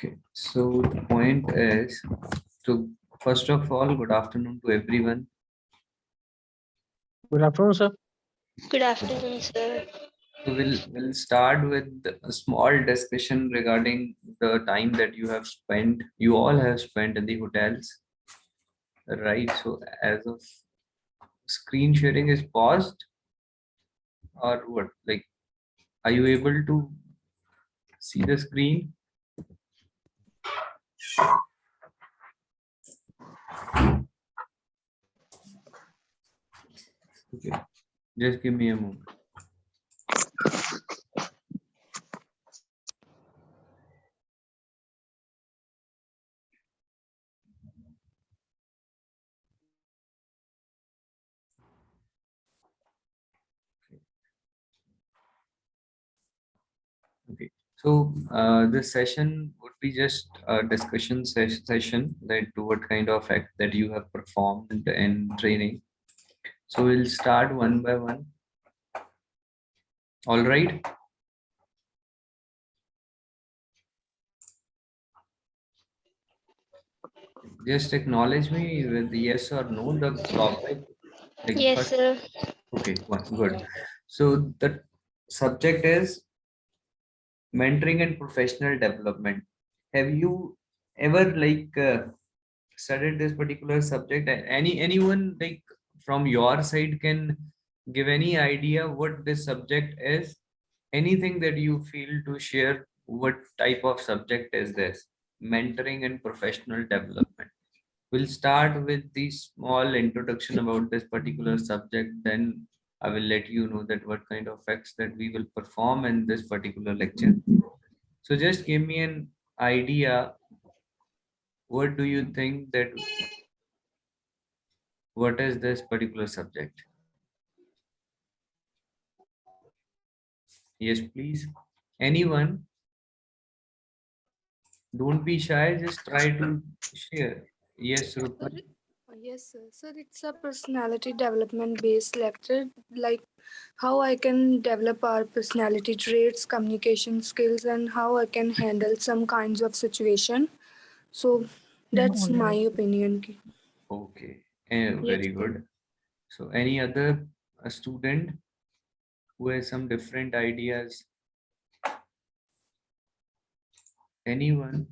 Okay, so the point is to first of all, good afternoon to everyone. Good afternoon, sir. Good afternoon, sir. So we'll start with a small discussion regarding the time that you all have spent in the hotels, right? So as of screen sharing is paused or what? Like, are you able to see the screen? Okay, just give me a moment. Okay, so this session would be just a discussion session that to what kind of act that you have performed in training. So we'll start one by one. All right. Just acknowledge me with yes or no the topic. Like Yes, first, sir. okay, one good. So the subject is mentoring and professional development. Have you ever studied this particular subject? Anyone like from your side can give any idea what this subject is? Anything that you feel to share? What type of subject is this? Mentoring and professional development. We'll start with the small introduction about this particular subject. Then I will let you know that what kind of acts that we will perform in this particular lecture. So just give me an idea. What do you think that what is this particular subject? Yes, please. Anyone? Don't be shy. Just try to share. Yes, Rupa. Yes, sir. Sir, it's a personality development based lecture, like how I can develop our personality traits, communication skills, and how I can handle some kinds of situation. So that's my opinion. Okay. Yes, Very sir. good. So any other student who has some different ideas? Anyone?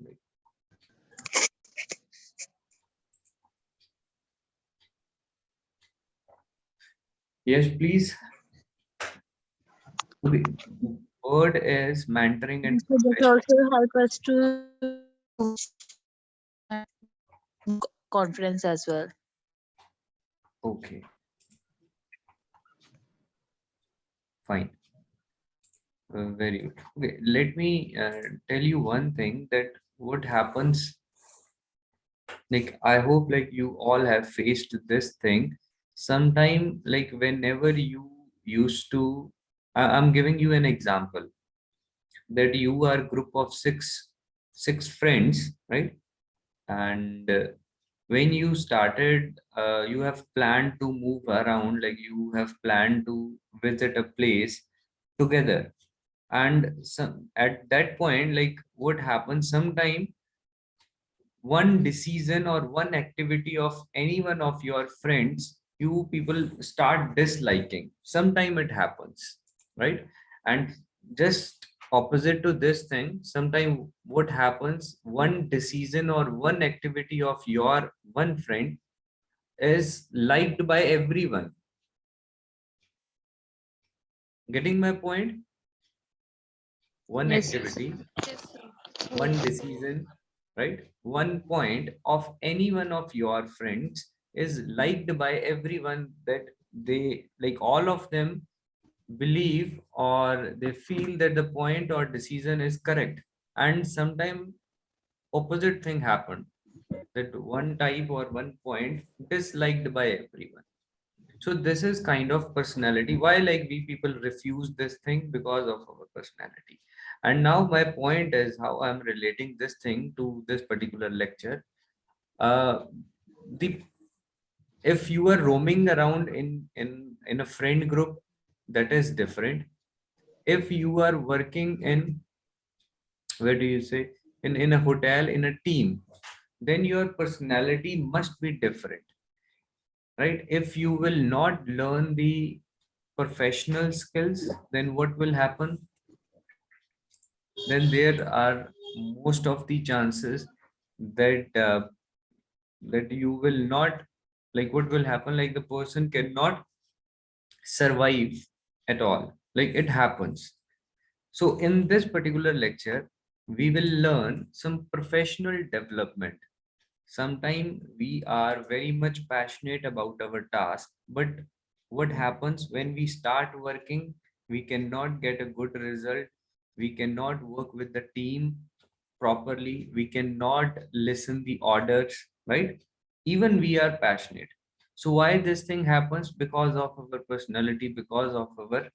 Yes, please. Okay. Word is mentoring and So this professional. also help us to conference as well. Okay, fine. Very good. Okay, let me tell you one thing that what happens. Like I hope like you all have faced this thing. Sometime like whenever you used to, I'm giving you an example that you are a group of six friends, right? And when you started you have planned to move around, like you have planned to visit a place together, and some at that point like what happens sometime one decision or one activity of any one of your friends you people start disliking. Sometime it happens, right? And just opposite to this thing, sometime what happens, one decision or one activity of your one friend is liked by everyone. Getting my point? One Yes. activity, Yes, sir. one decision, right? One point of any one of your friends is liked by everyone, that they like all of them believe or they feel that the point or decision is correct. And sometimes opposite thing happened, that one type or one point disliked by everyone. So this is kind of personality. Why like we people refuse this thing? Because of our personality. And now my point is how I'm relating this thing to this particular lecture. Uh, the if you are roaming around in a friend group, that is different. If you are working in, where do you say, in a hotel, in a team, then your personality must be different, right? If you will not learn the professional skills, then what will happen? Then there are most of the chances that that you will not, like, what will happen, like the person cannot survive at all, like it happens. So in this particular lecture we will learn some professional development. Sometimes we are very much passionate about our task, but what happens when we start working, we cannot get a good result, we cannot work with the team properly, we cannot listen the orders, right? Even we are passionate. So why this thing happens? Because of our personality, because of our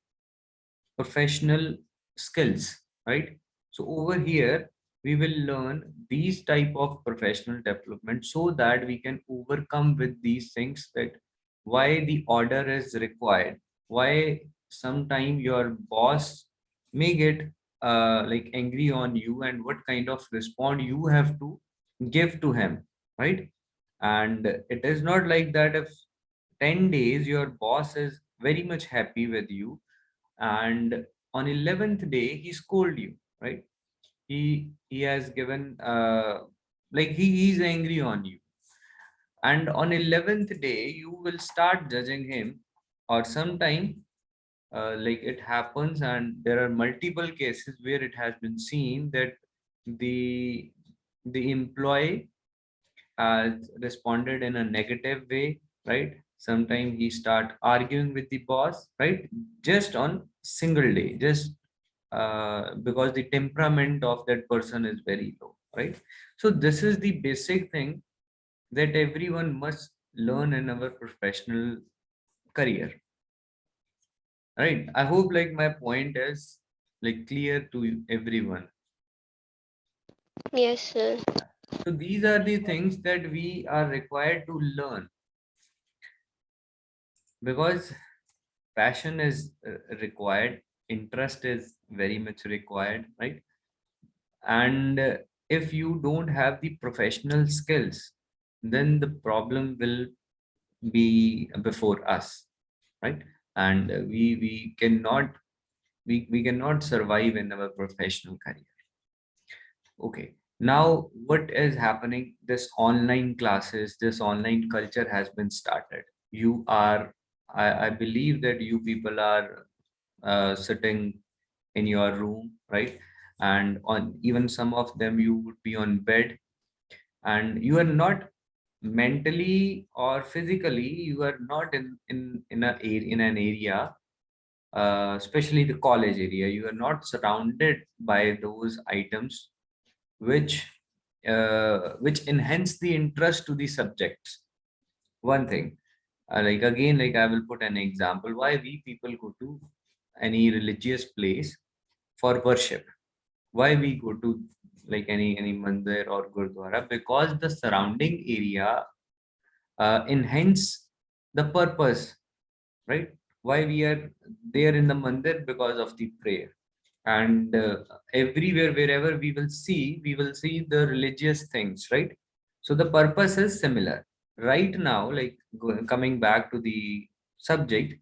professional skills, right? So over here we will learn these type of professional development so that we can overcome with these things, that why the order is required, why sometime your boss may get like angry on you, and what kind of response you have to give to him, right? And it is not like that if 10 days your boss is very much happy with you, and on 11th day he scold you, right? He has given like he is angry on you, and on 11th day you will start judging him. Or sometime like it happens, and there are multiple cases where it has been seen that the employee responded in a negative way, right? Sometimes he start arguing with the boss, right? Just on single day, just because the temperament of that person is very low, right? So this is the basic thing that everyone must learn in our professional career, right? I hope like my point is like clear to everyone. Yes, sir. So these are the things that we are required to learn, because passion is required, interest is very much required, right? And if you don't have the professional skills, then the problem will be before us, right? And we cannot, we cannot survive in our professional career. Okay, now what is happening? This online classes, this online culture has been started. You are, I believe that you people are sitting in your room, right? And on even some of them, you would be on bed, and you are not mentally or physically, you are not in an area, especially the college area. You are not surrounded by those items which which enhance the interest to the subjects. One thing, like again, like I will put an example why we people go to any religious place for worship. Why we go to like any mandir or gurdwara? Because the surrounding area enhance the purpose, right? Why we are there in the mandir? Because of the prayer. And everywhere wherever we will see the religious things, right? So the purpose is similar. Right now, like coming back to the subject,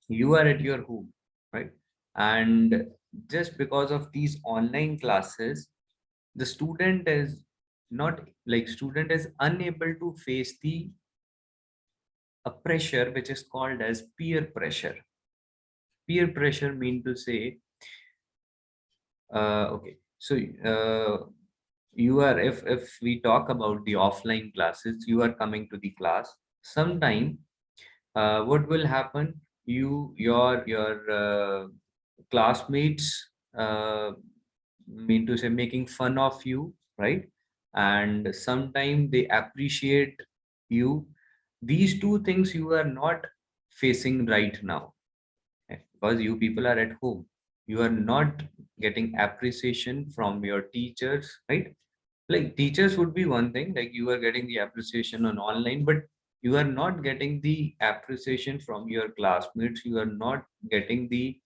you are at your home, right? And just because of these online classes, the student is not, like student is unable to face the a pressure which is called as peer pressure. Peer pressure mean to say, okay, so you are, if we talk about the offline classes, you are coming to the class. Sometime what will happen, your classmates mean to say making fun of you, right? And sometime they appreciate you. These two things you are not facing right now, because you people are at home. You are not getting appreciation from your teachers, right? Like teachers would be one thing, like you are getting the appreciation on online, but you are not getting the appreciation from your classmates. You are not getting the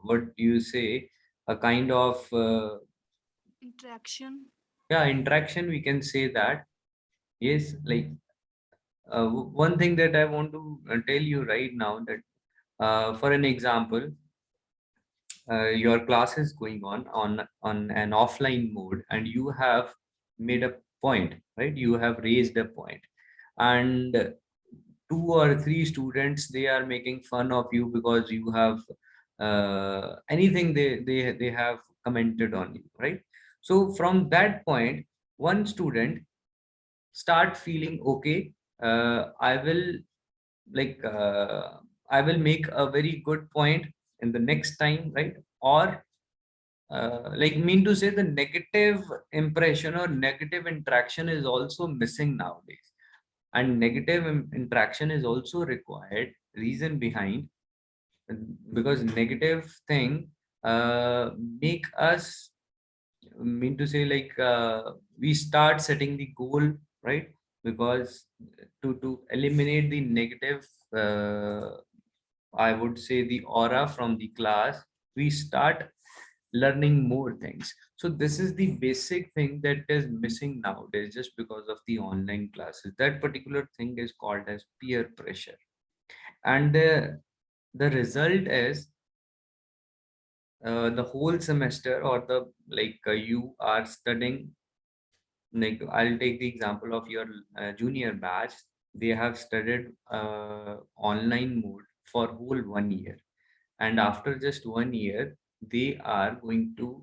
what you say, a kind of Interaction. yeah, interaction, we can say that. Yes, like one thing that I want to tell you right now, that for an example, your class is going on an offline mode, and you have made a point, right? You have raised a point, and two or three students, they are making fun of you because you have anything they have commented on you, right? So from that point, one student start feeling, okay, I will, like I will make a very good point in the next time, right? Or like, mean to say, the negative impression or negative interaction is also missing nowadays, and negative interaction is also required. Reason behind, because negative thing make us, mean to say, like we start setting the goal, right? Because to eliminate the negative, uh, I would say, the aura from the class, we start learning more things. So this is the basic thing that is missing nowadays, just because of the online classes. That particular thing is called as peer pressure, and the result is the whole semester, or the, like you are studying, like I'll take the example of your junior batch. They have studied online mode for whole 1 year, and after just 1 year, they are going to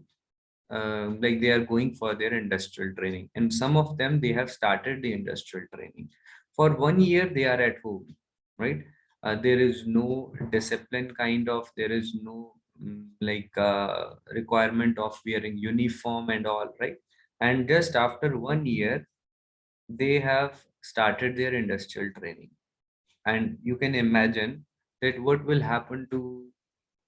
like they are going for their industrial training, and some of them, they have started the industrial training. For 1 year they are at home, right? There is no discipline, kind of, there is no like requirement of wearing uniform and all, right? And just after 1 year, they have started their industrial training, and you can imagine that what will happen to,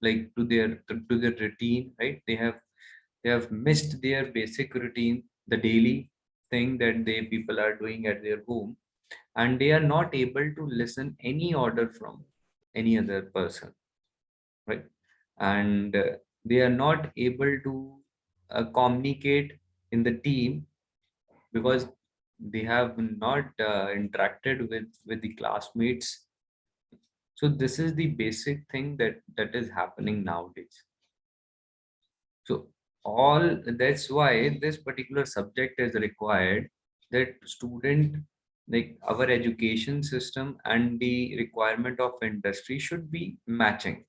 like, to their routine, right? They have missed their basic routine, the daily thing that they people are doing at their home, and they are not able to listen any order from any other person, right? And they are not able to communicate in the team, because they have not interacted with the classmates. So this is the basic thing that is happening nowadays. So all, that's why this particular subject is required, that student, like our education system and the requirement of industry should be matching.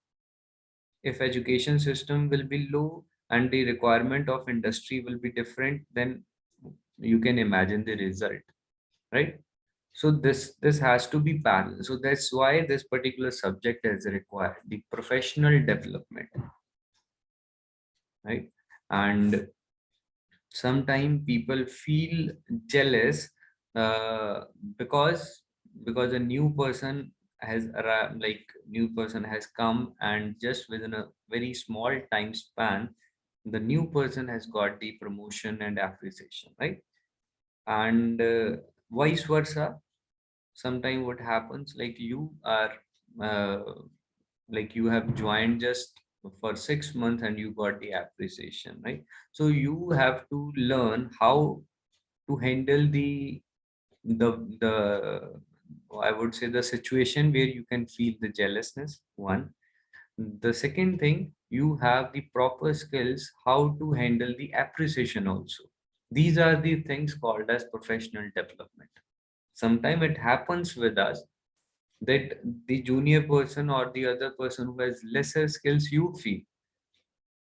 If education system will be low and the requirement of industry will be different, then you can imagine the result, right? So this has to be parallel. So that's why this particular subject is required, the professional development, right? And sometimes people feel jealous uh, because because a new person has arrived, like new person has come, and just within a very small time span, the new person has got the promotion and appreciation, right? And vice versa. Sometimes what happens, like you are uh, like you have joined just for 6 months and you got the appreciation, right? So you have to learn how to handle the I would say, the situation where you can feel the jealousness. One, the second thing, you have the proper skills how to handle the appreciation also. These are the things called as professional development. Sometimes it happens with us that the junior person or the other person who has lesser skills, you feel,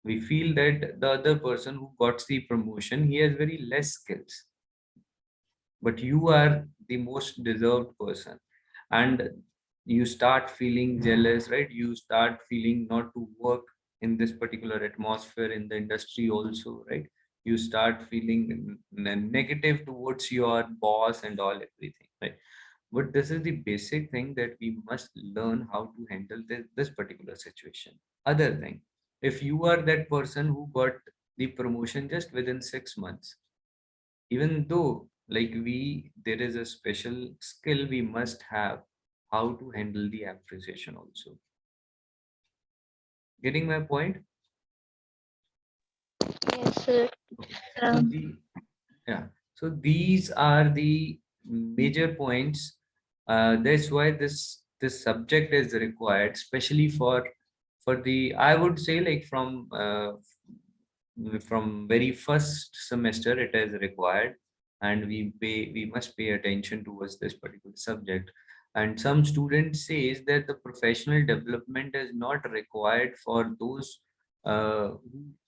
we feel that the other person who got the promotion, he has very less skills, but you are the most deserved person, and you start feeling jealous, right? You start feeling not to work in this particular atmosphere in the industry also, right? You start feeling negative towards your boss and all, everything, right? But this is the basic thing, that we must learn how to handle this particular situation. Other thing, if you are that person who got the promotion just within 6 months, even though, like, we, there is a special skill we must have, how to handle the appreciation also. Getting my point? sir. Okay. So yeah. So these are the major points. That's why this subject is required, especially for the, I would say, like from very first semester it is required, and we must pay attention towards this particular subject. And some students says that the professional development is not required for those who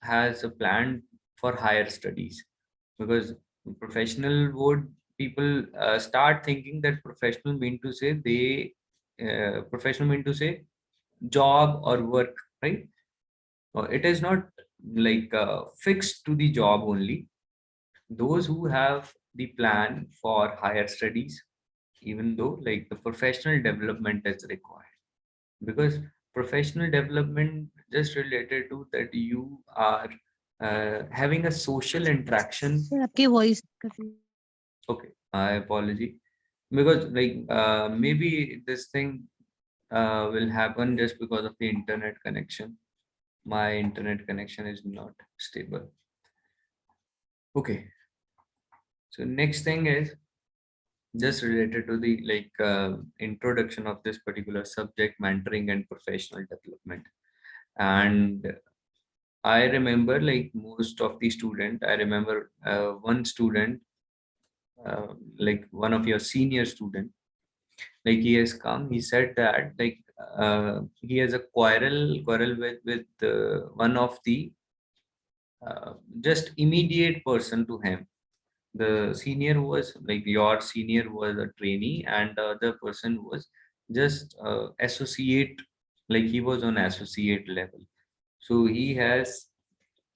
has a plan for higher studies, because professional would people start thinking that professional mean to say they professional mean to say job or work, right? It is not like fixed to the job only. Those who have the plan for higher studies, even though like the professional development is required, because professional development just related to that you are having a social interaction. Sir आपकी voice Okay, I apology, because like maybe this thing will happen just because of the internet connection. My internet connection is not stable. Okay, so next thing is just related to the like introduction of this particular subject, mentoring and professional development. And I remember like most of the student, I remember one student, like one of your senior student, like he has come, he said that like he has a quarrel with one of the just immediate person to him. The senior was like your senior was a trainee, and the other person was just associate, like he was on associate level. So he has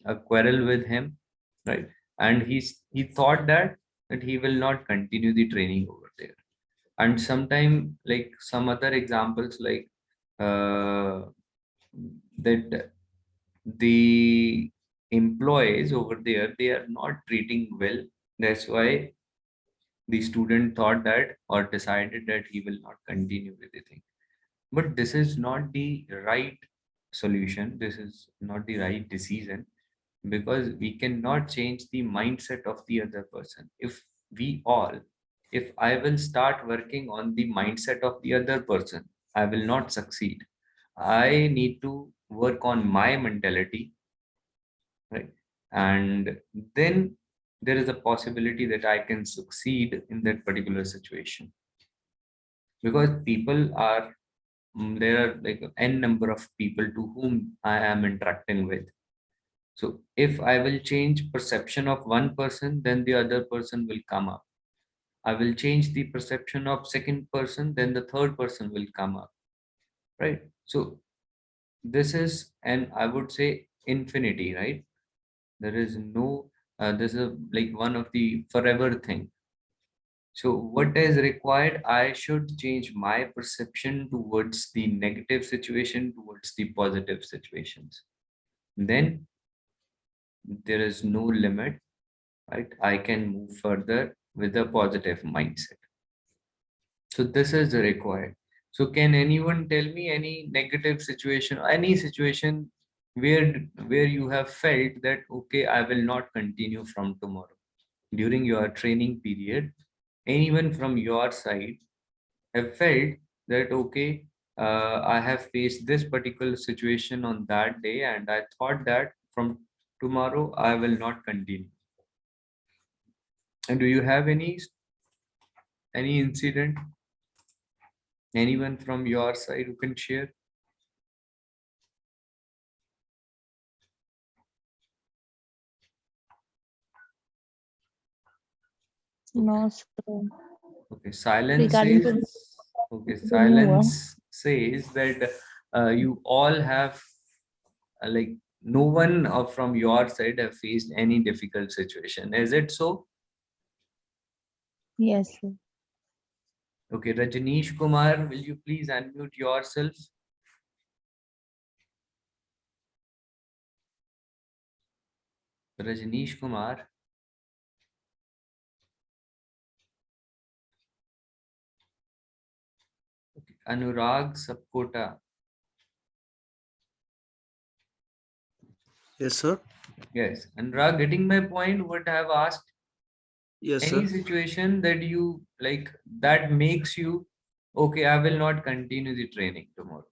a quarrel with him, right? And he thought that he will not continue the training over there. And sometime like some other examples like uh, that the employees over there, they are not treating well. That's why the student thought that or decided that he will not continue with the thing. But this is not the right solution, this is not the right decision, because we cannot change the mindset of the other person. If I will start working on the mindset of the other person, I will not succeed. I need to work on my mentality, right? And then there is a possibility that I can succeed in that particular situation, because people are there are like n number of people to whom I am interacting with. So if I will change perception of one person, then the other person will come up. I will change the perception of second person, then the third person will come up, right? So this is, and I would say, infinity, right? There is no this is like one of the forever thing. So what is required, I should change my perception towards the negative situation towards the positive situations. Then there is no limit, right? I can move further with a positive mindset. So this is required. So can anyone tell me any negative situation, any situation where you have felt that okay, I will not continue from tomorrow during your training period? Anyone from your side have felt that okay, I have faced this particular situation on that day, and I thought that from tomorrow I will not continue? And do you have any incident? Anyone from your side who can share? No Okay. Sir Okay. Silence regarding to says. Okay. नहीं हुआ Silence says that you all have like no one from your side have faced any difficult situation. Is it so? Yes sir Okay. Rajneesh Kumar, will you please unmute yourself? Rajneesh Kumar. Okay. Anurag Sapkota. Yes, sir. Yes. And Ra, getting my point, what I have asked, Yes, any sir. situation that you like that makes you, okay, I will not continue the training tomorrow.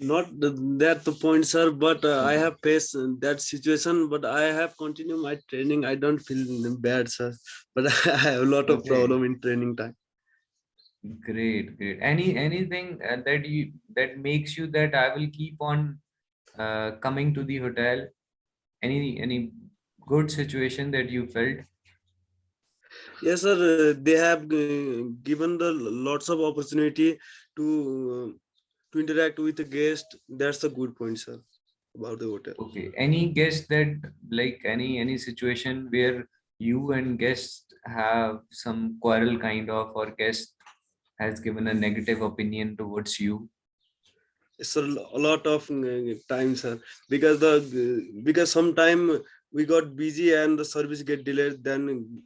Not that the point, sir, but I Okay. have faced that situation, but I have continued my training. I don't feel bad, sir, but I have a lot of Okay. problem in training time. Great, great. Anything that makes you that I will keep on coming to the hotel? Any good situation that you felt? Yes, sir. They have given the lots of opportunity to interact with the guest. That's a good point, sir, about the hotel. Okay. Any guest that like any situation where you and guest have some quarrel kind of, or guest has given a negative opinion towards you? It's a lot of time, sir, because because sometime we got busy and the service get delayed. Then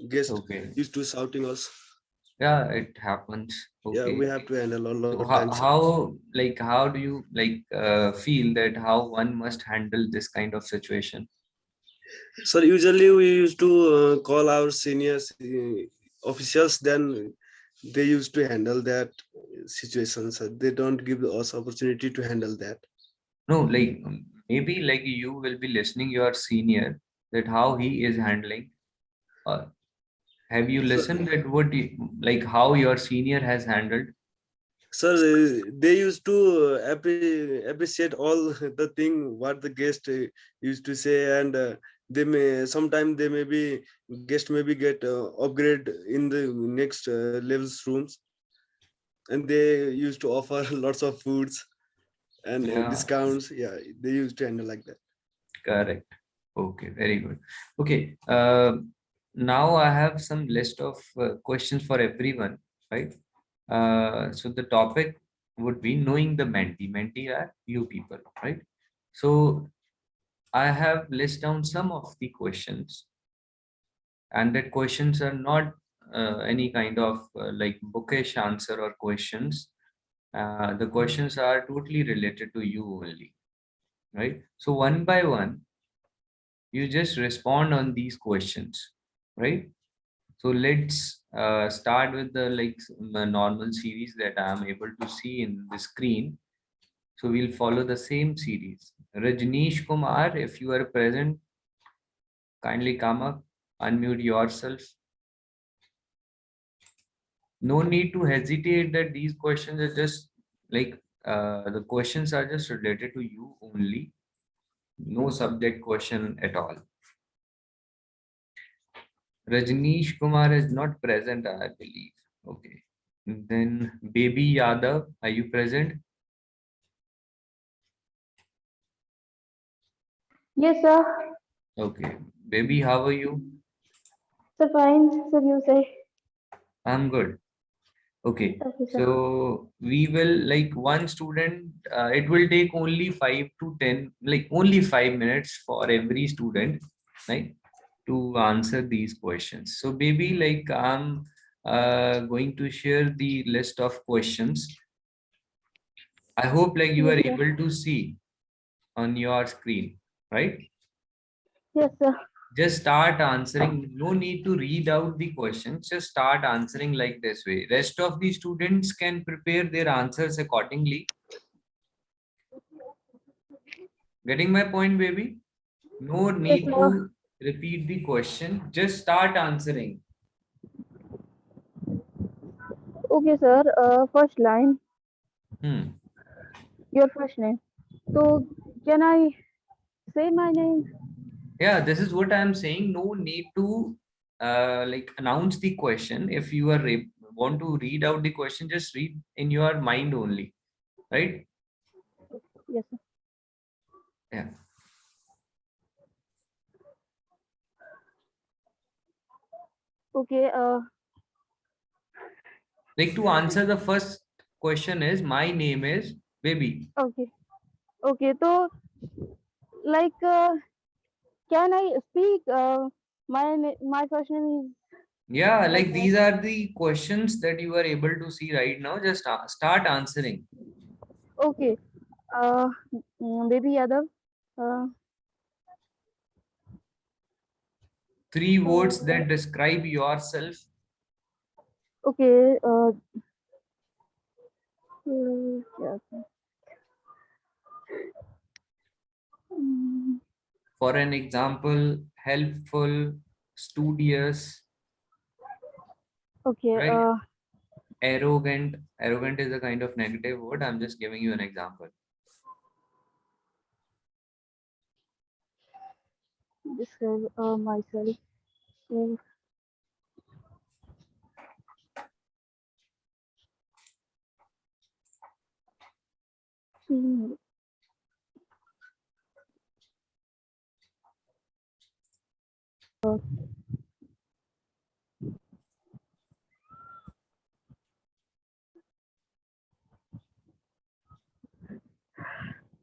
guest Okay. used to shouting us. Yeah, it happens. Yeah, we Okay. have to handle a lot So of time, sir. how do you feel that how one must handle this kind of situation? Sir, usually we used to call our seniors officials. Then they used to handle that situation, sir. They don't give us opportunity to handle that. No, like maybe like you will be listening your senior that how he is handling. Or have you So, listened that what like how your senior has handled? sir, they used to appreciate all the thing what the guest used to say, and they may sometime they may be guest maybe get upgrade in the next levels rooms, and they used to offer lots of foods and Yeah, discounts. Yeah, they used to handle like that. correct. Okay, very good. Okay, now I have some list of questions for everyone, right? So the topic would be knowing the mentee. Mentee are you people, right? So I have list down some of the questions, and that questions are not any kind of like bookish answer or questions. The questions are totally related to you only, right? So one by one, you just respond on these questions, right? So let's start with the the normal series that I am able to see in the screen. So we'll follow the same series. Rajneesh Kumar, if you are present, kindly come up, unmute yourself. No need to hesitate that these questions are just like the questions are just related to you only. No subject question at all. Rajneesh Kumar is not present, I believe. Okay. Then Baby Yadav, are you present? Yes, sir. Okay. Baby, how are you? Sir, fine. Sir, you say. I'm good. Okay. Okay, sir. So we will like one student, it will take only 5 to 10, like only 5 minutes for every student, right? To answer these questions. So baby, like I'm going to share the list of questions. I hope like you Yes, are sir. able to see on your screen, right? Yes, sir. Just start answering. No need to read out the questions. Just start answering like this way. Rest of the students can prepare their answers accordingly. Getting my point, baby? No Yes, need sir. to repeat the question. Just start answering. Okay, sir. First line, Hmm. your first name. So, can I say my name? Yeah, this is what I'm saying. No need to like announce the question. If you are want to read out the question, just read in your mind only, right? Yes, sir. Yeah. Okay. Like to answer the first question is my name is baby. Okay. Okay. So, like, can I speak? My first name is Yeah, like like that. these are the questions that you are able to see right now. Just start answering. Okay. Maybe Yadav. Uh, 3 words uh, that describe yourself. okay. Yeah. Mm, For an example, helpful, studious, okay. right? Arrogant. Arrogant is a kind of negative word. I'm just giving you an example. Describe myself. Uh, mm,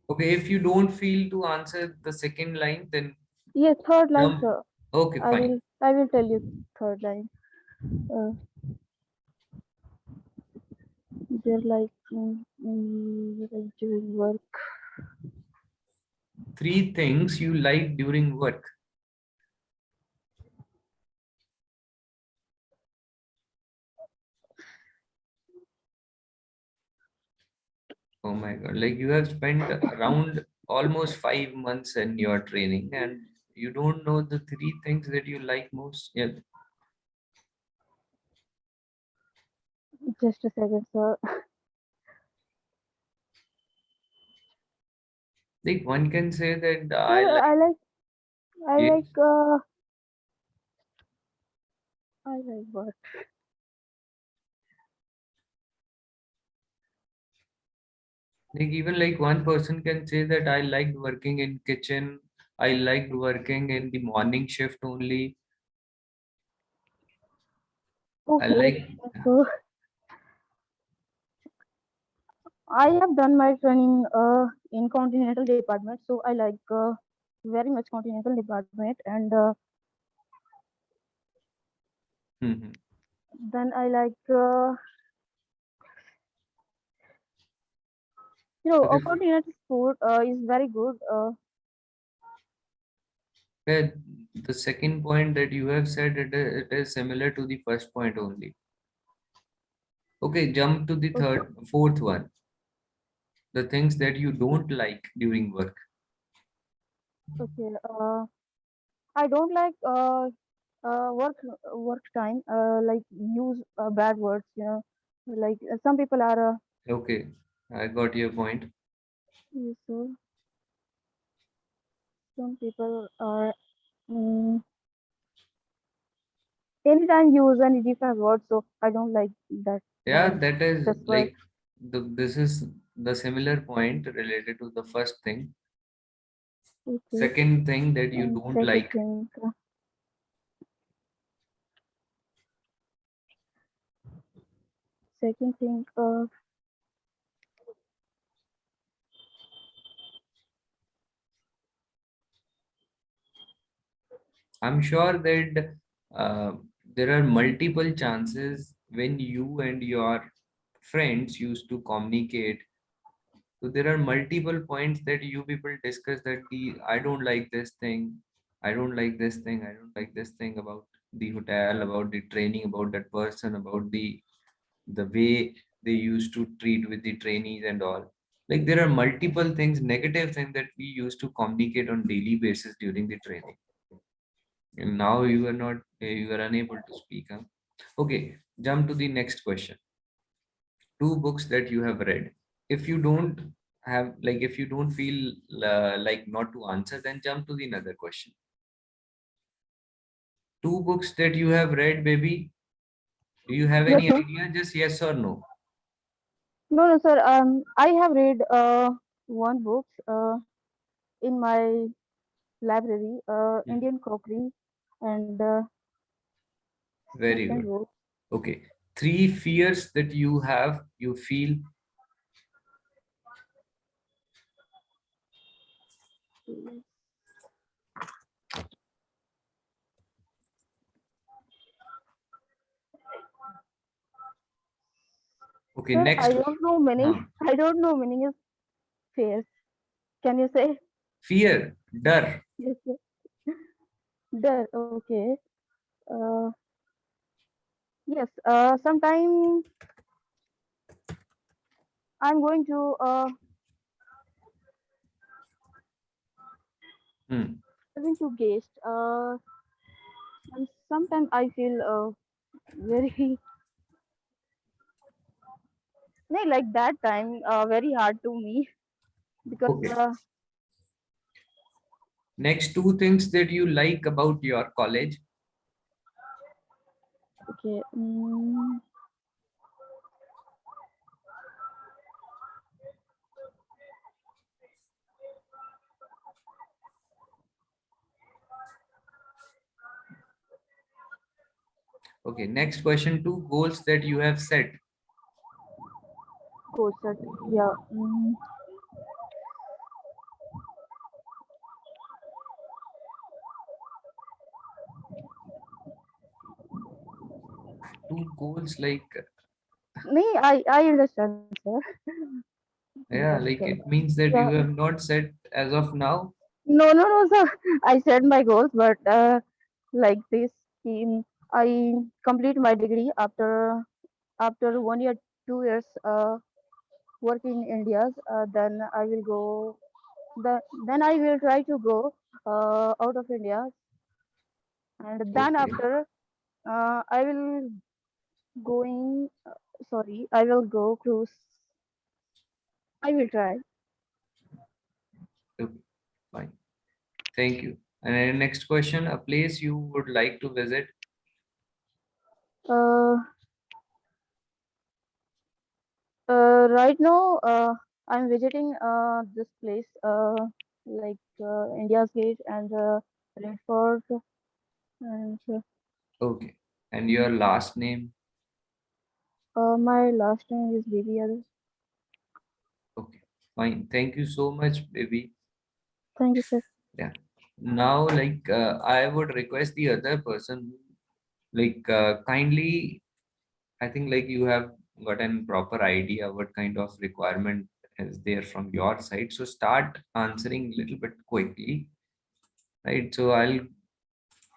Okay, if you don't feel to answer the second line, then yeah, third line, jump. sir. Okay, fine. I will tell you third line. Uh, they're like like doing work. 3 things you like during work. Oh my God. Like you have spent around almost 5 months in your training and you don't know the 3 things that you like most. Yeah. Just a second, sir. Like one can say that I Sir, like, I yes. like I like what? Like even like one person can say that I liked working in kitchen. I liked working in the morning shift only. I Okay. like, So I have done my training in continental department. So I like very much continental department, and mhm. then I like Okay. continental sport is very good. Yeah, the second point that you have said, it is similar to the first point only. Okay, jump to the Okay. fourth one. The things that you don't like during work. Okay. I don't like work time. Like use bad words. Like some people are. Okay, I got your point. So some people are. Mm, anytime use any different words, so I don't like that Yeah, one. that is That's why. like this is the similar point related to the first thing. Okay. Second thing that you And don't second like. thing, second thing, I'm sure that there are multiple chances when you and your friends used to communicate. So there are multiple points that you people discuss that the I don't like this thing, I don't like this thing, I don't like this thing about the hotel, about the training, about that person, about the way they used to treat with the trainees and all. Like there are multiple things, negative things that we used to communicate on daily basis during the training. And now you are not, you are unable to speak. Huh? Okay, jump to the next question. 2 books that you have read. If you don't have, like, if you don't feel like not to answer, then jump to the another question. 2 books that you have read, baby. Do you have yes, any sir. idea? Just yes or no. No, no, sir. I have read one book in my library, Mhm. Indian Crockery, and Very second good. book. Okay. 3 fears that you have, you feel. Okay, Sir, I next. don't know meaning. Huh. I don't know meaning is fears. Can you say? Fear, dar. Yes, sir. There. Okay. Uh, yes. Sometime I'm going to Hmm. guest. And sometimes I feel very no, like that time very hard to me because Okay. Next, two things that you like about your college. okay. Okay. Next question, two goals that you have set. Course, yeah. Two goals like, Me, I understand, sir. But yeah, like it means that yeah, you have not set as of now. no, sir. I set my goals, but like this, um, I complete my degree after 1 year, 2 years work in India. Then I will go. Then I will try to go out of India, and then Okay. after I will going. Sorry, I will go cruise. I will try. Okay. Fine. Thank you. And next question, a place you would like to visit. Uh, right now, I'm visiting this place, like India's Gate and Red Fort, and Okay. And your last name. my last name is BBL. Okay. Fine. Thank you so much, baby. Thank you, sir. Yeah. Now, like, I would request the other person, like, kindly, I think, like, you have gotten proper idea what kind of requirement is there from your side. So start answering a little bit quickly, right? So I'll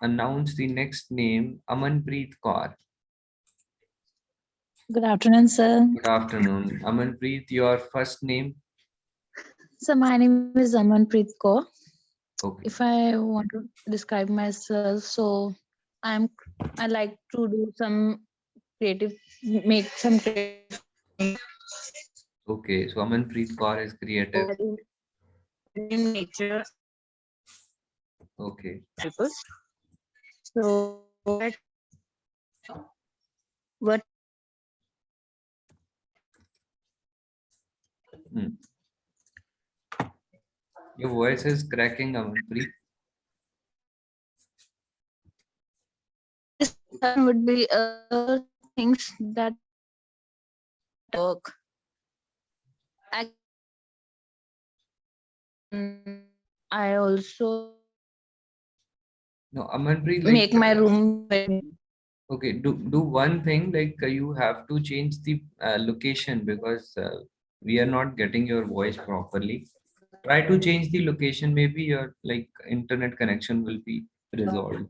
announce the next name, Amanpreet Kaur. Good afternoon, sir. Good afternoon. Amanpreet, your first name? So my name is Amanpreet Kaur. Okay. If I want to describe myself, so I'm I like to do some creative, make some creative Okay. So Amanpreet Kaur is creative. in nature Okay. people. So what Hmm. Your voice is cracking, Amanpreet. would be things that work. I also No, Amanpreet, like, make my room very okay, do one thing, like, you have to change the location because we are not getting your voice properly. Try to change the location. Maybe your like internet connection will be resolved.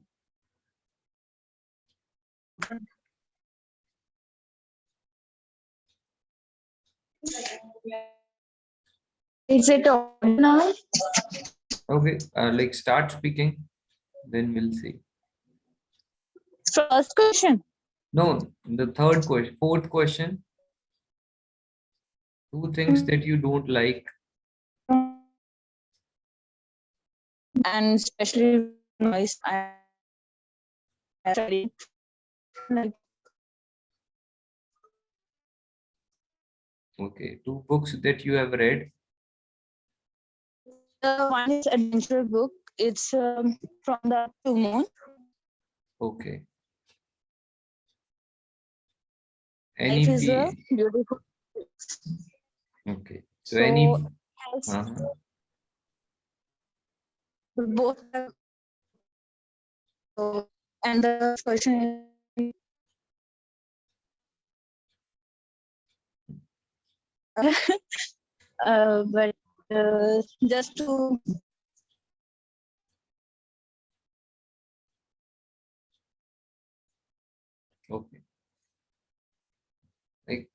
Is it on now? Okay, like start speaking, then we'll see. First question. No, the third question, fourth question. Two things that you don't like. And especially noise. I studied like Okay, two books that you have read. one is adventure book. It's from the to moon. Okay. Life Any is a fee. beautiful. Okay. So any. So has Uh-huh. both have, and the question is but just to Okay. Like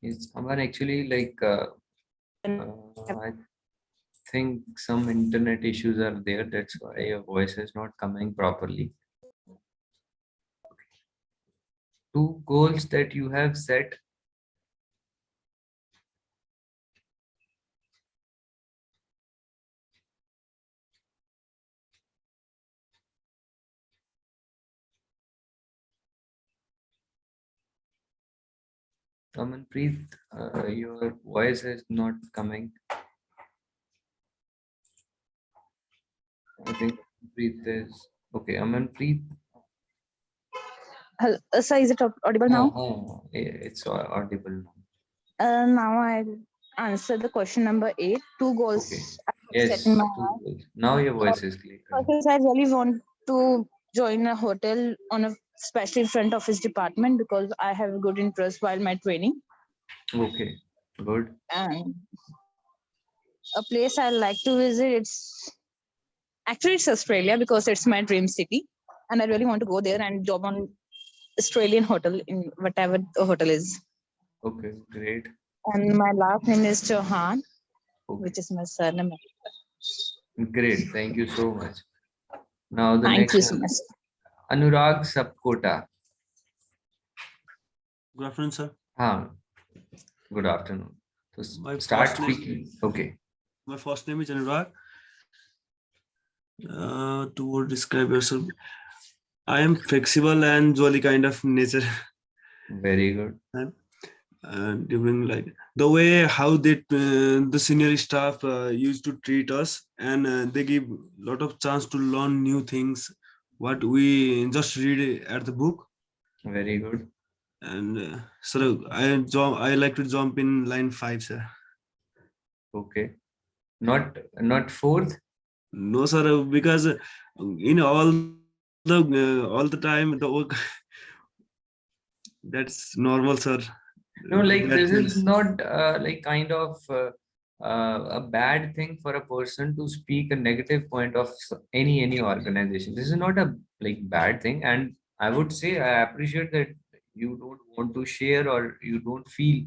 is someone actually like I think some internet issues are there. That's why your voice is not coming properly. Two goals that you have set. Amanpreet, your voice is not coming. I think Amanpreet is okay. Amanpreet, sir, is it audible now? it's audible now. Now I'll answer the question number 8. Two goals Okay. I have set in Yes, my two mind. goals. Now your voice is clear. First is I really want to join a hotel on a especially front office department because I have a good interest while my training. Okay, good. And a place I like to visit, it's Australia because it's my dream city. And I really want to go there and job on Australian hotel in whatever the hotel is. Okay, great. And my last name is Chauhan, Okay, which is my surname. great. Thank you so much. Now the Thank next you so one, much. Anurag Sapkota. Good afternoon, sir. Good afternoon. So My start first name, speaking. Okay. my first name is Anurag. To describe yourself, I am flexible and jolly kind of nature. Very good. During like the way how the senior staff used to treat us, and they give lot of chance to learn new things what we just read at the book. Very good. And sir, I like to jump in line 5, sir. Okay. Not fourth. No, sir, because in all the time the work that's normal, sir. No, like Bad this is things. not like kind of a bad thing for a person to speak a negative point of any organization. This is not a like bad thing, and I would say I appreciate that you don't want to share or you don't feel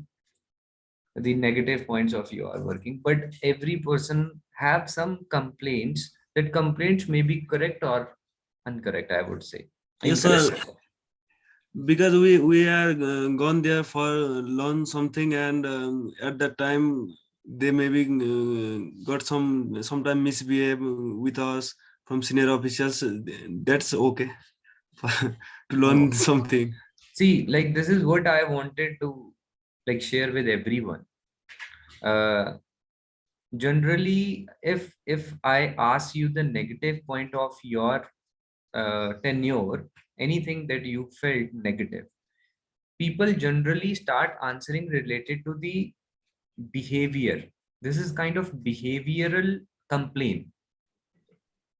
the negative points of your working, but every person have some complaints. That complaints may be correct or incorrect, I would say. Yes, Incorrect. sir. Because we are gone there for learn something, and at that time they maybe got sometime misbehave with us from senior officials. That's okay to learn No. something. See, like this is what I wanted to like share with everyone. Generally, if I ask you the negative point of your tenure, anything that you felt negative, people generally start answering related to the behavior. This is kind of behavioral complaint.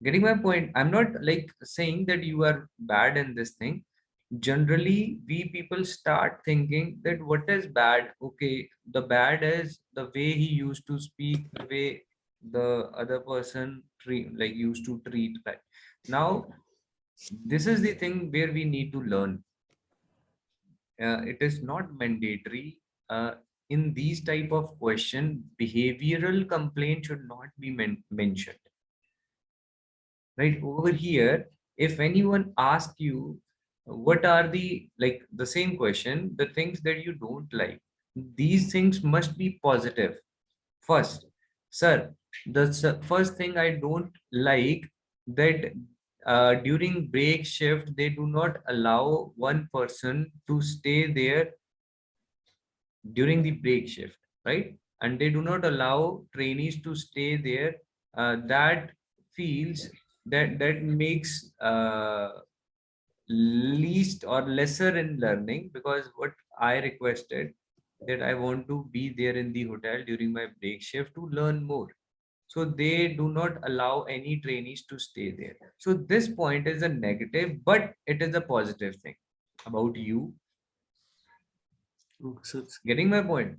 Getting my point? I'm not like saying that you are bad in this thing. Generally, we people start thinking that what is bad? Okay, the bad is the way he used to speak, the way the other person treat like used to treat. Like now, this is the thing where we need to learn. It is not mandatory. In these type of question, behavioral complaint should not be mentioned. Right over here, if anyone asks you what are the like the same question, the things that you don't like, these things must be positive first. Sir, the first thing I don't like that during break shift they do not allow one person to stay there during the break shift, right? And they do not allow trainees to stay there. That feels that makes least or lesser in learning, because what I requested that I want to be there in the hotel during my break shift to learn more. So they do not allow any trainees to stay there. So this point is a negative, but it is a positive thing about you. Okay, sir. Getting my point?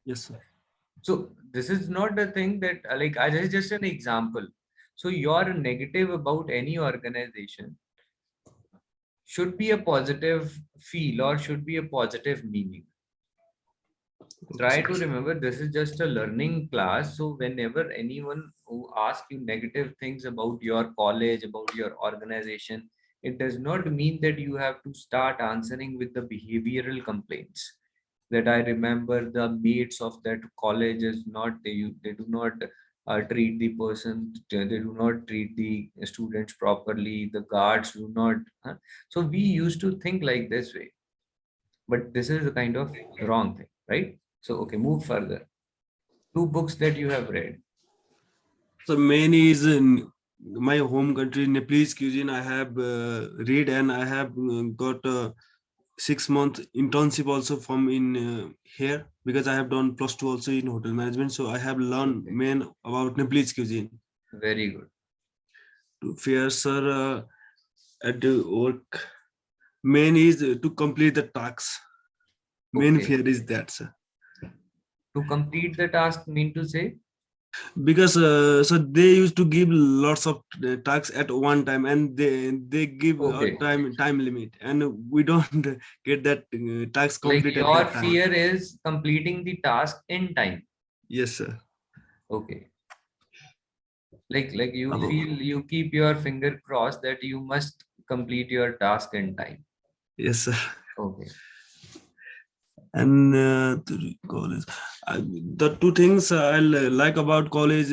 Yes, sir. So this is not the thing that like I this is just an example. So your negative about any organization should be a positive feel or should be a positive meaning. Okay, Try sir. to remember this is just a learning class. So whenever anyone who asks you negative things about your college, about your organization, it does not mean that you have to start answering with the behavioral complaints. That I remember the mates of that college is not they do not treat the person, they do not treat the students properly, the guards do not. So we used to think like this way, but this is a kind of wrong thing, right? So okay, move further. Two books that you have read. So main is in my home country, Nepalese cuisine. I have read, and I have got 6 month internship also from in here, because I have done +2 also in hotel management. So I have learned Okay. main about Nepalese cuisine. Very good. To fair, sir, at the work, main is to complete the tasks. Main Okay. fear is that, sir. To complete the task mean to say? Because so they used to give lots of tasks at one time, and they give a Okay. time limit, and we don't get that task Like complete at your that time. fear is completing the task in time. Yes, sir. Okay. Like you Abo- feel you keep your finger crossed that you must complete your task in time. yes, sir. Okay. And the college, the two things I like about college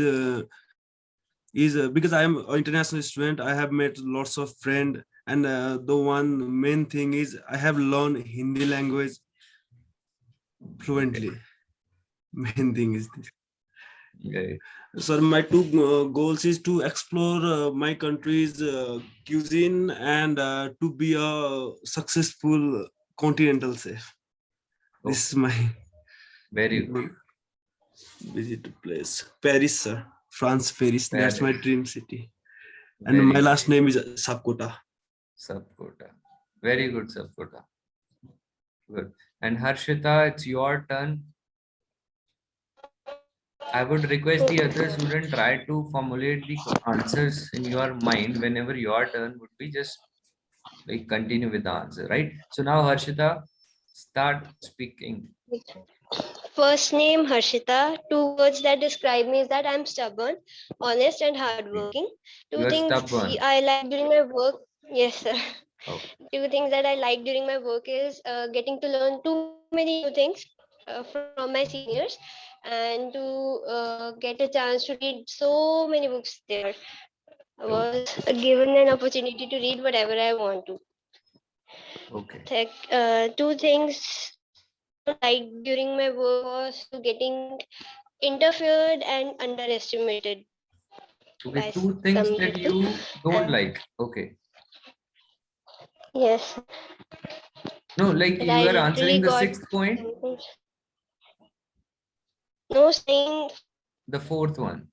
is because I am an international student, I have met lots of friends, and the one main thing is I have learned Hindi language Okay. fluently. Main thing is this. Okay. So my two goals is to explore my country's cuisine, and to be a successful continental chef. This is Okay. my Very good. goal. Visit place. Paris, sir. France, Paris. That's my Paris. dream city. And Very my good. last name is Sapkota. Subquota. Very good, Subquota. Good. And Harshita, it's your turn. I would request the Okay, other sir. student try to formulate the answers in your mind whenever your turn would be, just like continue with the answer, right? So now Harshita, start speaking. First name Harshita. Two words that describe me is that I'm stubborn, honest, and Okay. hardworking. You Two are things stubborn. I like during my work. Yes, sir. Oh, Two things that I like during my work is getting to learn too many new things from my seniors, and to get a chance to read so many books there. I okay, was given an opportunity to read whatever I want to. okay, Two things I don't like during my work was to getting interfered and underestimated okay. by Two things some that people. you don't And like. Okay. yes, No, like that you I are literally answering the got sixth point, something. No saying. the fourth one.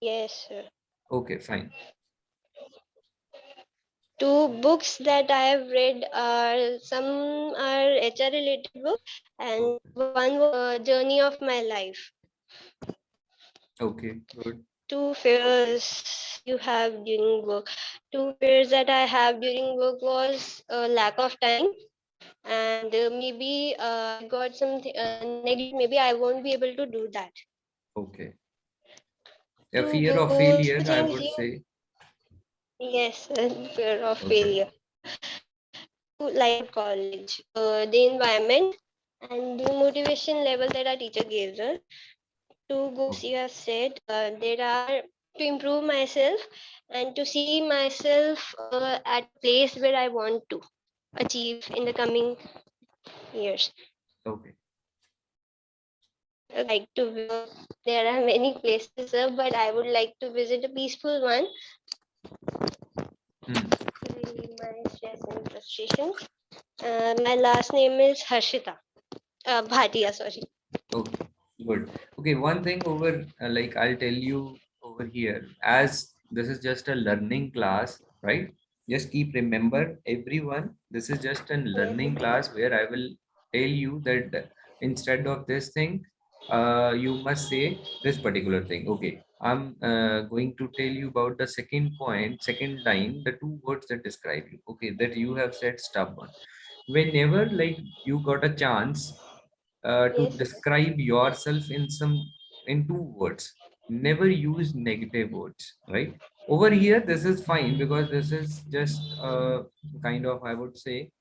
Yes, sir. Okay, fine. Two books that I have read are some are HR related book, and Okay, one was Journey of My Life. okay, good. Two fears you have during work. Two fears that I have during work was lack of time, and maybe I got some neglected. Maybe I won't be able to do that. Okay. A Two fear of goals, two failure, I things. would say. Yes, fear of Okay, failure. Two like about college, the environment and the motivation level that our teacher gives us. Two goals okay, you have said. There are to improve myself and to see myself at a place where I want to achieve in the coming years. okay. Like to there are many places, but I would like to visit a peaceful one. Hmm. Relieve my stress and frustration. My last name is Harshita. Bhatia, sorry. Okay, good. Okay, one thing over, like I'll tell you over here, as this is just a learning class, right? Just keep remember everyone, this is just a Yes. learning class where I will tell you that instead of this thing, you must say this particular thing. Okay, I'm going to tell you about the second point, second line, the two words that describe you. Okay, that you have said stubborn. Whenever like you got a chance to Yes. describe yourself in some in two words, never use negative words, right? Over here this is fine because this is just a kind of, I would say,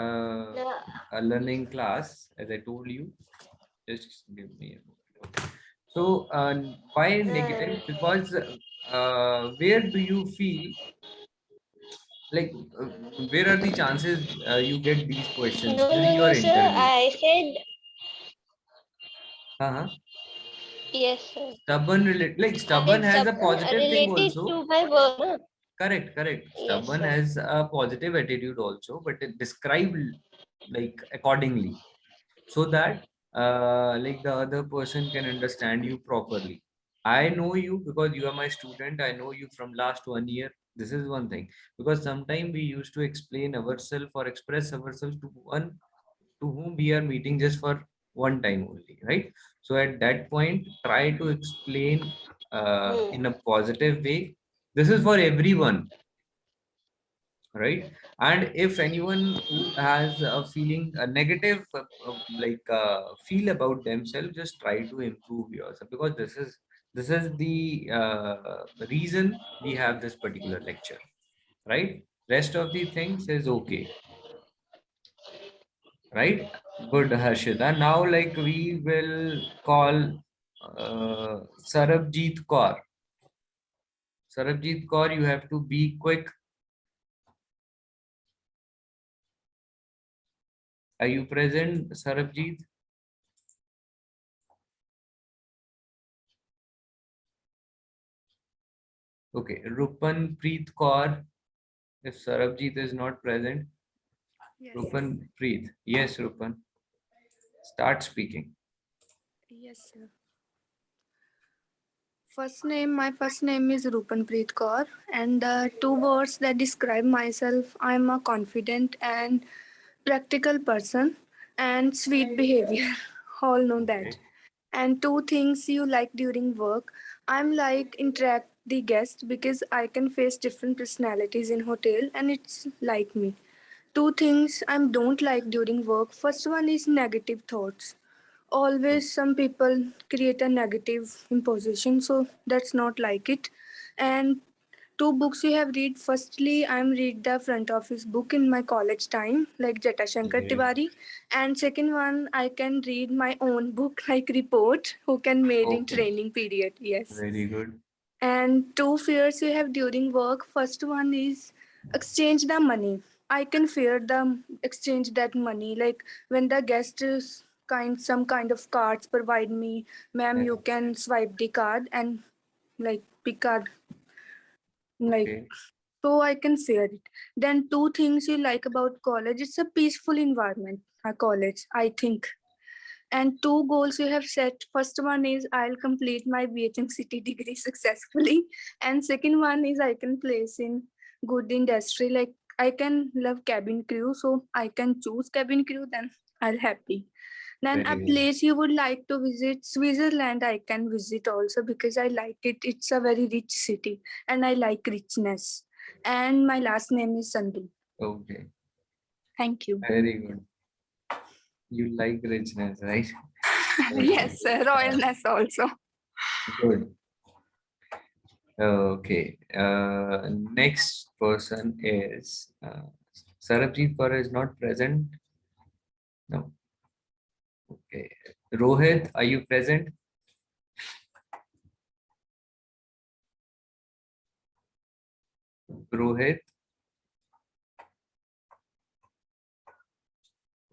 uh, Yeah. a learning class, as I told you. Just give me a moment. Okay. So why And negative? Because where do you feel like where are the chances you get these questions no, during no, your no, sir. interview? I said Uh-huh. yes, sir. Stubborn relate, like I stubborn said has a stubborn positive thing related also. to my work. No? Correct, correct. Yes, Stubborn sir. has a positive attitude also, but it described like accordingly, so that like the other person can understand you properly. I know you because you are my student. I know you from last 1 year. This is one thing, because sometimes we used to explain ourselves or express ourselves to one to whom we are meeting just for one time only, right? So at that point, try to explain Hmm. in a positive way. This is for everyone, right? And if anyone who has a feeling a negative feel about themselves, just try to improve yourself, because this is the reason we have this particular lecture, right? Rest of the things is okay, right? Good, Harshita. Now, like we will call Sarabjit Kaur. Sarabjit Kaur, you have to be quick. Are you present, Sarabjit? Okay, Rupan Preet Kaur. If Sarabjit is not present, Yes, Rupan Preet. Yes, Rupan. Start speaking. yes, sir. My first name is Rupanpreet Kaur, and the two words that describe myself, I'm a confident and practical person and sweet behavior. All know that. Okay. And two things you like during work, I'm like interact the guest because I can face different personalities in hotel and it's like me. Two things I don't like during work. First one is negative thoughts. Always some people create a negative imposition, so that's not like it. And two books you have read. Firstly, I'm read the front office book in my college time, like Jata Shankar Very, Tiwari. And second one, I can read my own book, like Report, who can made in okay. training period. Yes. Very good. And two fears you have during work. First one is exchange the money. I can fear the exchange that money. Like when the guest is some kind of cards provide me, ma'am, Yes. you can swipe the card and like pick card like Okay. so I can fear it. Then two things you like about college. It's a peaceful environment. A college, I think. And two goals you have set. First one is I'll complete my BHMCT degree successfully, and second one is I can place in good industry. Like I can love cabin crew, so I can choose cabin crew. Then I'll happy. Then a Very good. place you would like to visit, Switzerland. I can visit also because I like it. It's a very rich city, and I like richness. And my last name is Sandhu. Okay. Thank you. Very good. You like richness, right? Okay. Yes, royalness also. Good. Okay. Next person is Sarabjit Kaur is not present. No. Okay. Rohit, are you present? Rohit.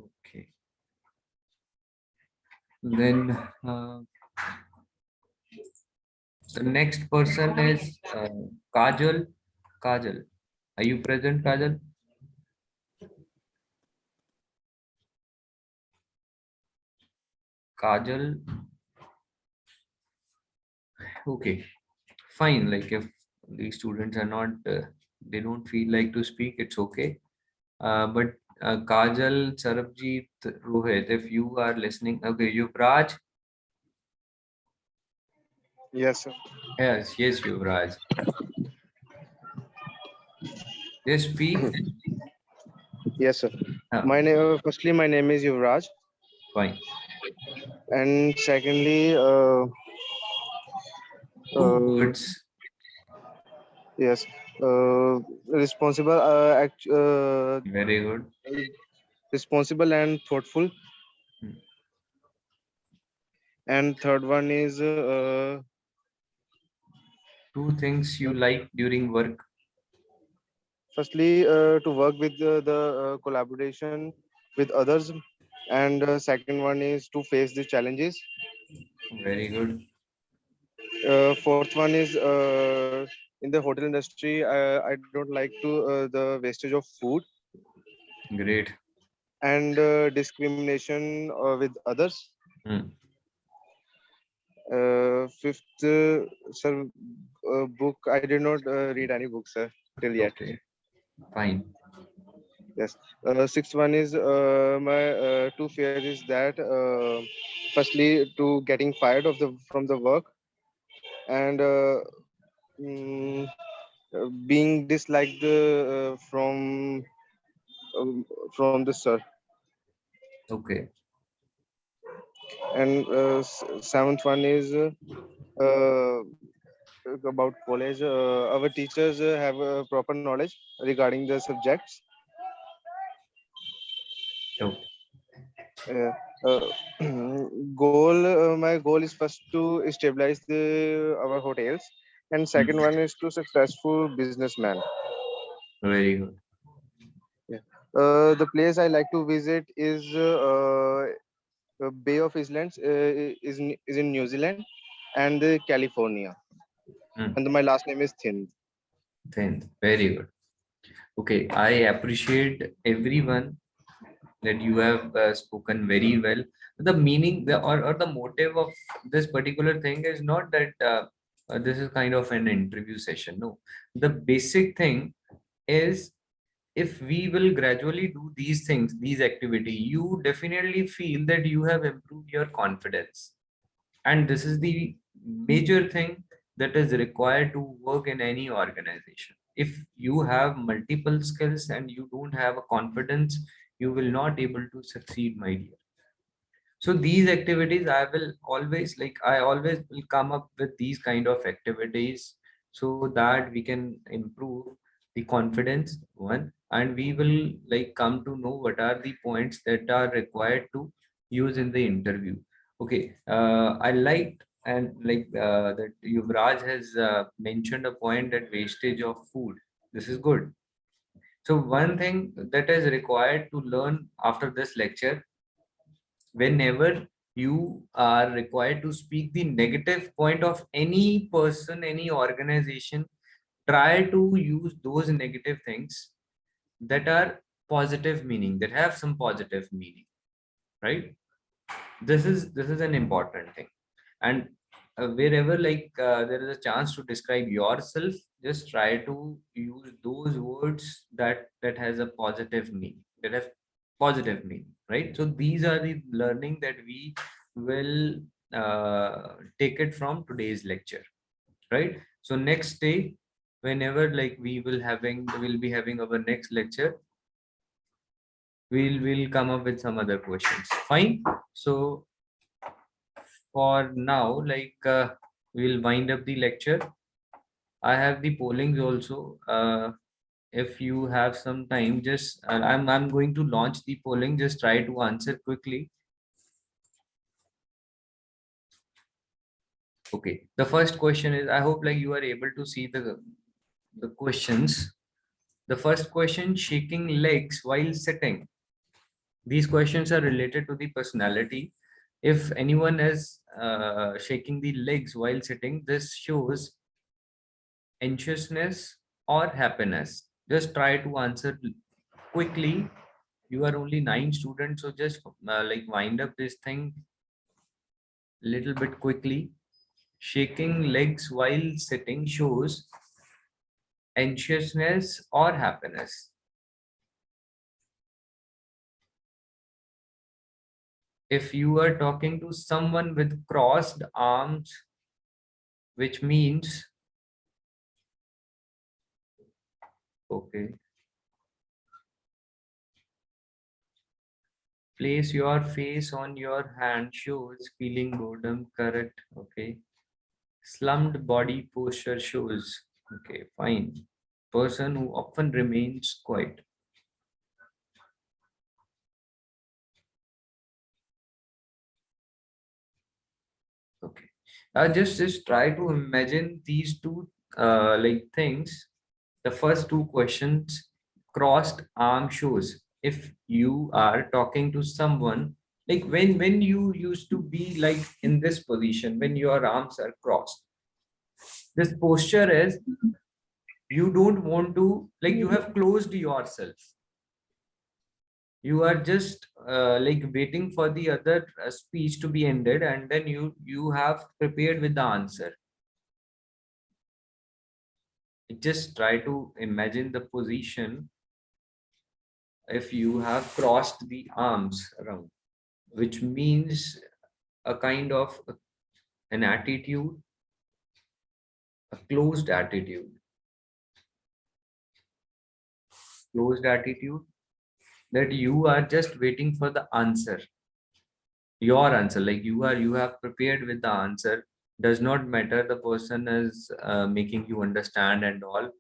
Okay. Then the next person is Kajal. Kajal, are you present, Kajal? Kajal. Okay, fine. Like if these students are not, they don't feel like to speak, it's okay. But Kajal, Sarabjit, Rohit, if you are listening, okay, Yuvraj, Yes, sir. yes, Yuvraj, just speak. Yes, sir. Uh, My name, firstly, my name is Yuvraj, Fine. and secondly, Two uh, words. yes, responsible, Very good. responsible and thoughtful. Hmm. And third one is, Two things you like during work. firstly, to work with the collaboration with others, and second one is to face the challenges. Very good. Fourth one is, in the hotel industry, I don't like to the wastage of food Great. and discrimination with others. Hmm. Fifth, sir, book. I did not read any book, sir, till yet. Okay. Fine. Yes. Sixth one is, my two fear is that, firstly, to getting fired of the from the work, and mm, being disliked um, from the sir. Okay. And seventh one is, uh, about college. Our teachers have proper knowledge regarding the subjects. So, Uh, uh, my goal is first to stabilize our hotels, and hmm. second one is to successful businessman. Very good. Yeah. The place I like to visit is Bay of Islands, is in New Zealand, and California. Hmm. And my last name is Thin. Then, very good. Okay, I appreciate everyone that you have spoken very well. The meaning, or the motive of this particular thing is not that this is kind of an interview session. No, the basic thing is if we will gradually do these things, these activity, you definitely feel that you have improved your confidence. And this is the major thing that is required to work in any organization. If you have multiple skills and you don't have a confidence, you will not able to succeed, my dear. So these activities I will always like, I always will come up with these kind of activities so that we can improve the confidence one, and we will like come to know what are the points that are required to use in the interview. Okay, I liked and like that Yuvraj has mentioned a point that wastage of food. This is good. So one thing that is required to learn after this lecture, whenever you are required to speak the negative point of any person, any organization, try to use those negative things that are positive meaning, that have some positive meaning, right? This is an important thing. And wherever like there is a chance to describe yourself, just try to use those words that has a positive meaning, that have positive meaning, right? So these are the learning that we will take it from today's lecture, right? So next day, whenever like we'll be having our next lecture, we'll come up with some other questions. Fine. So for now, like we'll wind up the lecture. I have the pollings also. If you have some time, just I'm going to launch the polling. Just try to answer quickly. Okay. The first question is, I hope like you are able to see the questions. The first question: shaking legs while sitting. These questions are related to the personality. If anyone is shaking the legs while sitting, this shows anxiousness or happiness. Just try to answer quickly. You are only 9 students, so just like wind up this thing little bit quickly. Shaking legs while sitting shows anxiousness or happiness. If you are talking to someone with crossed arms, which means, okay, place your face on your hand shows feeling boredom, correct, okay. Slumped body posture shows, okay, fine. Person who often remains quiet. Okay. Just try to imagine these two like things. The first two questions, crossed arm shows. If you are talking to someone, like when you used to be like in this position, when your arms are crossed, this posture is you don't want to, like you have closed yourself. You are just like waiting for the other speech to be ended, and then you have prepared with the answer. Just try to imagine the position if you have crossed the arms around, which means a kind of an attitude, a closed attitude that you are just waiting for the answer, your answer, like you have prepared with the answer. Does not matter the person is making you understand and all.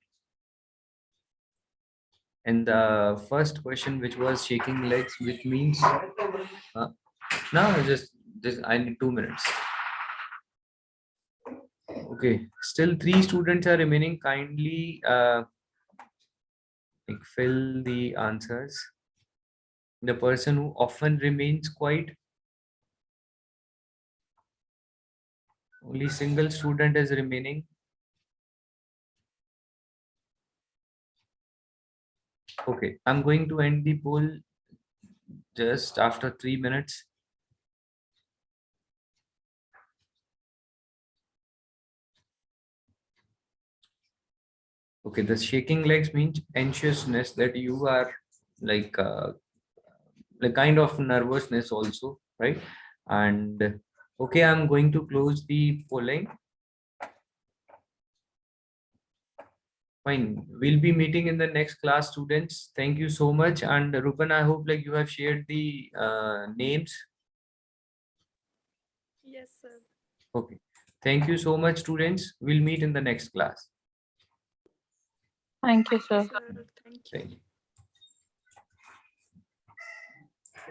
And the first question, which was shaking legs, which means no, just I need 2 minutes. Okay, still 3 students are remaining. Kindly like fill the answers. The person who often remains quiet. Only single student is remaining. Okay, I'm going to end the poll just after 3 minutes. Okay, the shaking legs means anxiousness, that you are like kind of nervousness also, right? And okay, I'm going to close the polling. Fine, we'll be meeting in the next class, students. Thank you so much. And Rupan, I hope like you have shared the names. Yes, sir. Okay, thank you so much, students. We'll meet in the next class. Thank you, sir. Sir, thank you. Thank you.